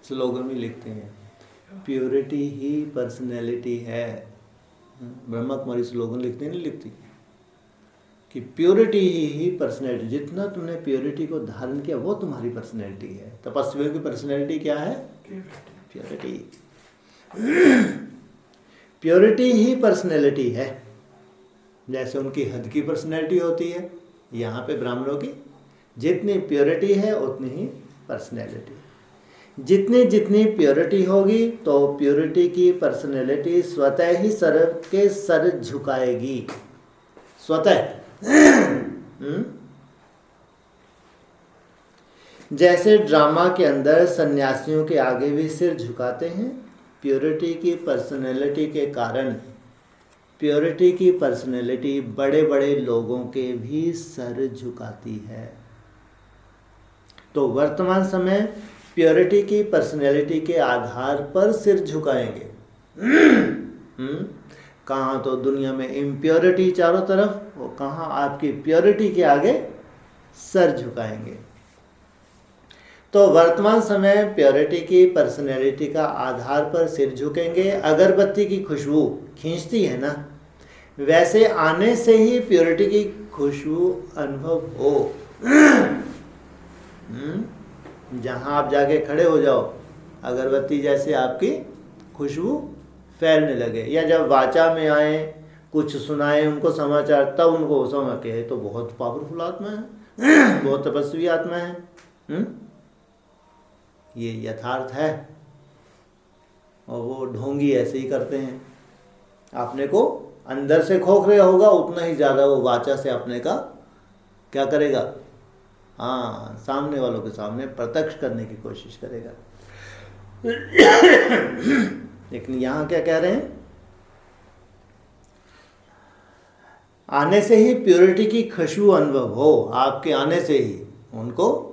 Slogan भी लिखते हैं, प्योरिटी ही पर्सनैलिटी है। ब्रह्मा कुमारी स्लोगन लिखते नहीं लिखती कि प्योरिटी ही पर्सनैलिटी, जितना तुमने प्योरिटी को धारण किया वो तुम्हारी पर्सनैलिटी है। तपस्वियों की पर्सनैलिटी क्या है? प्योरिटी। प्योरिटी ही पर्सनैलिटी है। जैसे उनकी हद की पर्सनैलिटी होती है, यहाँ पे ब्राह्मणों की जितनी प्योरिटी है उतनी ही पर्सनैलिटी। जितनी जितनी प्योरिटी होगी तो प्योरिटी की पर्सनैलिटी स्वतः ही सर के सर झुकाएगी, स्वतः। जैसे ड्रामा के अंदर सन्यासियों के आगे भी सिर झुकाते हैं, प्योरिटी की पर्सनैलिटी के कारण प्योरिटी की पर्सनैलिटी बड़े बड़े लोगों के भी सर झुकाती है। तो वर्तमान समय प्योरिटी की पर्सनैलिटी के आधार पर सिर झुकाएंगे। कहाँ तो दुनिया में इम्प्योरिटी चारों तरफ, और कहाँ आपकी प्योरिटी के आगे सर झुकाएंगे। तो वर्तमान समय प्योरिटी की पर्सनैलिटी का आधार पर सिर झुकेंगे। अगरबत्ती की खुशबू खींचती है ना, वैसे आने से ही प्योरिटी की खुशबू अनुभव हो। जहाँ आप जाके खड़े हो जाओ, अगरबत्ती जैसे आपकी खुशबू फैलने लगे। या जब वाचा में आए, कुछ सुनाए उनको समाचार, तब उनको समझ के तो बहुत पावरफुल आत्मा है, बहुत तपस्वी आत्मा है। ये यथार्थ है। और वो ढोंगी ऐसे ही करते हैं, अपने को अंदर से खोखरे होगा उतना ही ज़्यादा वो वाचा से अपने का क्या करेगा, हाँ, सामने वालों के सामने प्रत्यक्ष करने की कोशिश करेगा। लेकिन यहाँ क्या कह रहे हैं, आने से ही प्योरिटी की खुशबू अनुभव हो। आपके आने से ही उनको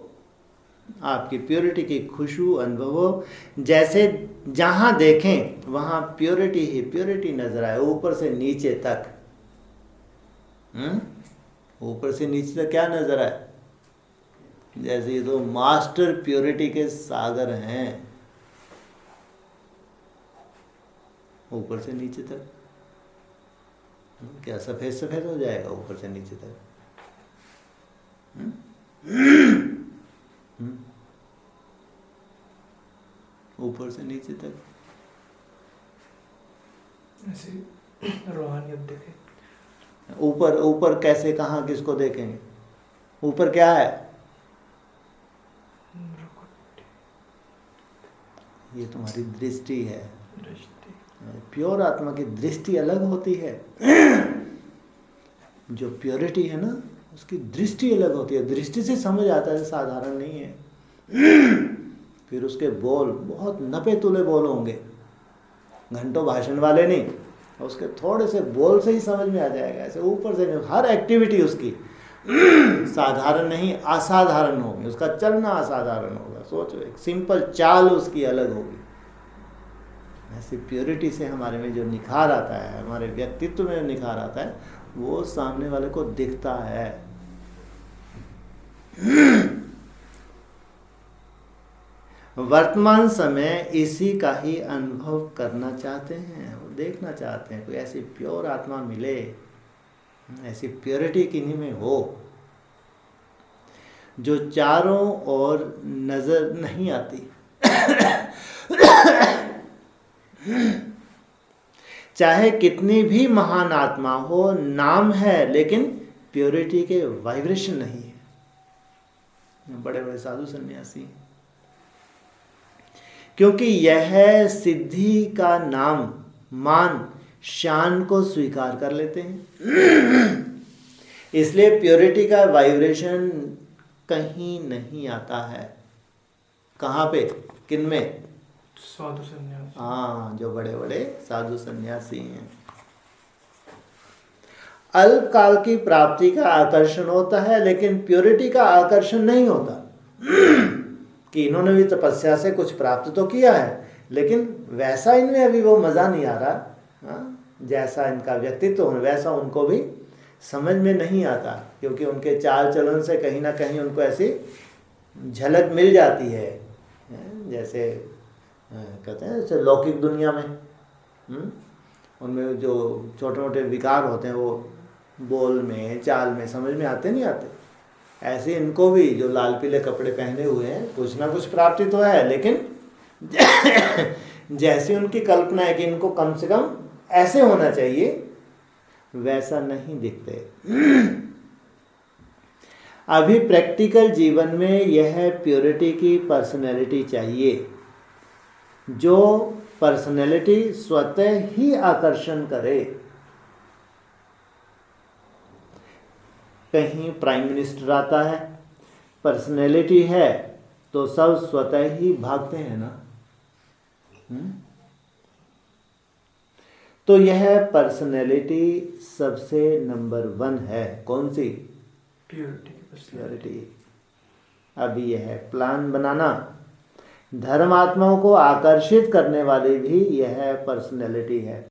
आपकी प्योरिटी की खुशबू अनुभव हो। जैसे जहाँ देखें वहाँ प्योरिटी ही प्योरिटी नजर आए, ऊपर से नीचे तक। ऊपर से नीचे तक क्या नजर आए? जैसे ये तो मास्टर प्योरिटी के सागर हैं, ऊपर से नीचे तक। क्या सफेद सफेद हो जाएगा ऊपर से नीचे तक? ऊपर से नीचे तक ऐसे रूहानियत देखे। ऊपर ऊपर कैसे, कहाँ, किसको देखेंगे? ऊपर क्या है? ये तुम्हारी दृष्टि है। प्योर आत्मा की दृष्टि अलग होती है। जो प्योरिटी है ना, उसकी दृष्टि अलग होती है। दृष्टि से समझ आता है, साधारण नहीं है। फिर उसके बोल बहुत नपे तुले बोल होंगे, घंटों भाषण वाले नहीं। उसके थोड़े से बोल से ही समझ में आ जाएगा। ऐसे ऊपर से नहीं, हर एक्टिविटी उसकी साधारण नहीं, असाधारण होगी। उसका चलना असाधारण होगा। सोचो, एक सिंपल चाल उसकी अलग होगी। ऐसी प्योरिटी से हमारे में जो निखार आता है, हमारे व्यक्तित्व में निखार आता है, वो सामने वाले को दिखता है। वर्तमान समय इसी का ही अनुभव करना चाहते हैं, वो देखना चाहते हैं। कोई ऐसी प्योर आत्मा मिले, ऐसी प्योरिटी किन्हीं में हो जो चारों ओर नजर नहीं आती। चाहे कितनी भी महान आत्मा हो, नाम है लेकिन प्योरिटी के वाइब्रेशन नहीं है। बड़े बड़े साधु सन्यासी, क्योंकि यह सिद्धि का नाम, मान, शान को स्वीकार कर लेते हैं। इसलिए प्योरिटी का वाइब्रेशन कहीं नहीं आता है। कहाँ पे, किन में? साधु सन्यासी। हाँ, जो बड़े बड़े साधु सन्यासी हैं। अल्पकाल की प्राप्ति का आकर्षण होता है, लेकिन प्योरिटी का आकर्षण नहीं होता। कि इन्होंने भी तपस्या से कुछ प्राप्त तो किया है, लेकिन वैसा इनमें अभी वो मज़ा नहीं आ रहा। जैसा इनका व्यक्तित्व हो वैसा उनको भी समझ में नहीं आता, क्योंकि उनके चाल चलन से कहीं ना कहीं उनको ऐसी झलक मिल जाती है। जैसे कहते हैं जैसे लौकिक दुनिया में उनमें जो छोटे मोटे विकार होते हैं वो बोल में चाल में समझ में आते नहीं आते, ऐसे इनको भी जो लाल पीले कपड़े पहने हुए हैं कुछ ना कुछ प्राप्ति तो है, लेकिन जैसी उनकी कल्पना है कि इनको कम से कम ऐसे होना चाहिए वैसा नहीं दिखते। अभी प्रैक्टिकल जीवन में यह प्योरिटी की पर्सनैलिटी चाहिए, जो पर्सनैलिटी स्वतः ही आकर्षण करे। कहीं प्राइम मिनिस्टर आता है, पर्सनैलिटी है तो सब स्वतः ही भागते हैं ना। तो यह पर्सनैलिटी सबसे नंबर 1 है। कौन सी? प्योरिटी। अभी यह प्लान बनाना, धर्मात्माओं को आकर्षित करने वाली भी यह पर्सनैलिटी है।